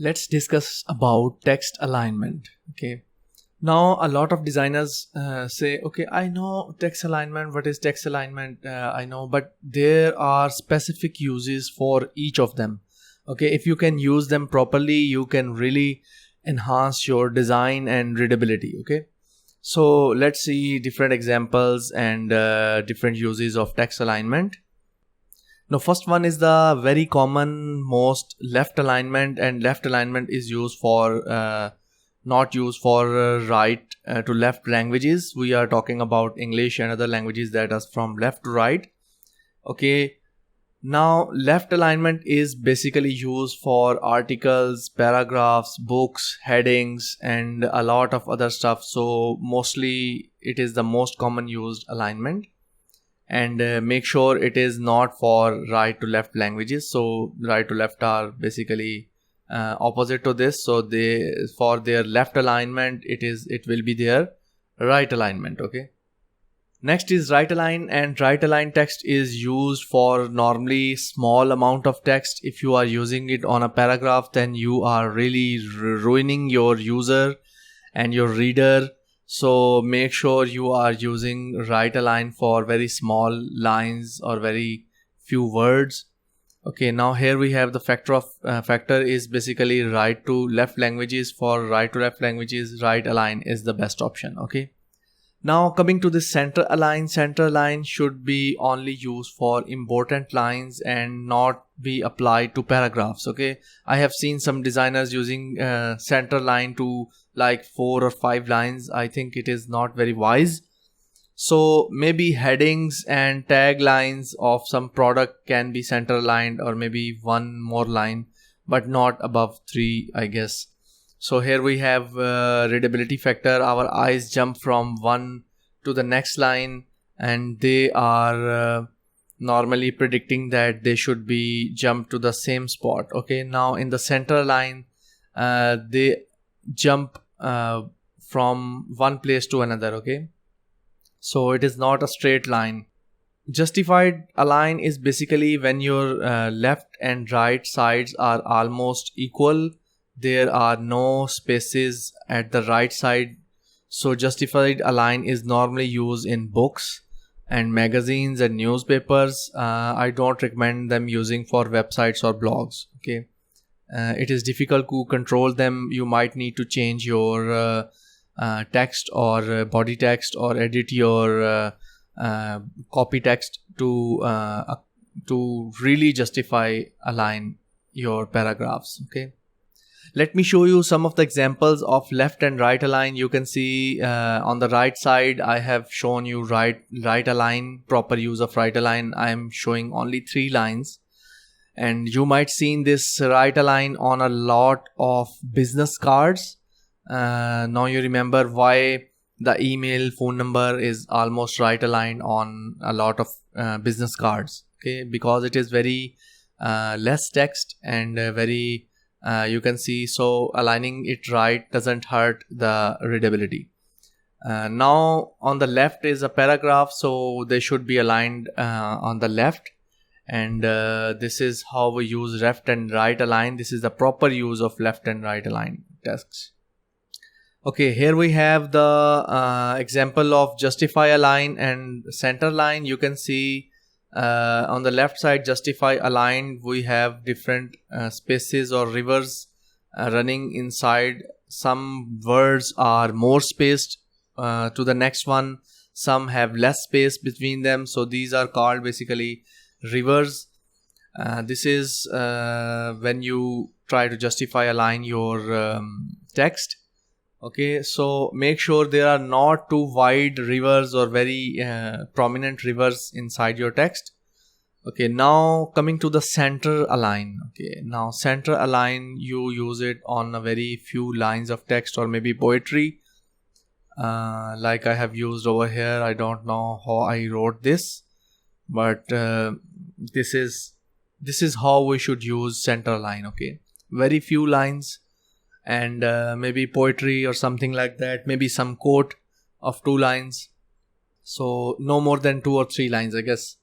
Let's discuss about text alignment. Okay. Now, a lot of designers say, okay, I know text alignment. What is text alignment? I know, but there are specific uses for each of them. Okay. If you can use them properly, you can really enhance your design and readability. Okay. So let's see different examples and different uses of text alignment. Now, first one is the very common most left alignment, and left alignment is used for not used for right to left languages. We are talking about English and other languages that are from left to right. Okay. Now, left alignment is basically used for articles, paragraphs, books, headings, and a lot of other stuff. So mostly it is the most common used alignment. And make sure it is not for right to left languages. So right to left are basically opposite to this. So they, for their left alignment, it will be their right alignment. Okay. Next is right align, and right align text is used for normally small amount of text. If you are using it on a paragraph, then you are really ruining your user and your reader. So make sure you are using right align for very small lines or very few words. Okay, now here we have the factor is basically right to left languages. For right to left languages, right align is the best option. Okay. Now coming to the center align should be only used for important lines and not be applied to paragraphs. Okay, I have seen some designers using center align to like 4 or 5 lines. I think it is not very wise. So maybe headings and taglines of some product can be center aligned, or maybe one more line, but not above 3, I guess. So here we have readability factor. Our eyes jump from one to the next line, and they are normally predicting that they should be jump to the same spot. Okay, now in the center line, they jump from one place to another. Okay, so it is not a straight line. Justified align is basically when your left and right sides are almost equal. There are no spaces at the right side. So justified align is normally used in books and magazines and newspapers. I don't recommend them using for websites or blogs. Okay, it is difficult to control them. You might need to change your text or body text, or edit your copy text to really justify align your paragraphs. Okay. Let me show you some of the examples of left and right align. You can see on the right side, I have shown you right align, proper use of right align. I am showing only 3 lines. And you might seen this right align on a lot of business cards. Now you remember why the email, phone number is almost right aligned on a lot of business cards. Okay, because it is very less text and very you can see, so aligning it right doesn't hurt the readability. Now on the left is a paragraph, so they should be aligned on the left. And this is how we use left and right align. This is the proper use of left and right align text. Okay, here we have the example of justify align and center line. You can see on the left side, justify aligned, we have different spaces or rivers running inside. Some words are more spaced to the next one, some have less space between them. So these are called basically rivers. This is when you try to justify align your text. Okay, so make sure there are not too wide rivers or very prominent rivers inside your text. Okay, now coming to the center align. Okay, now center align, you use it on a very few lines of text or maybe poetry. Like I have used over here. I don't know how I wrote this, but this is how we should use center align. Okay, very few lines. And maybe poetry or something like that, maybe some quote of 2 lines. So no more than 2 or 3 lines, I guess.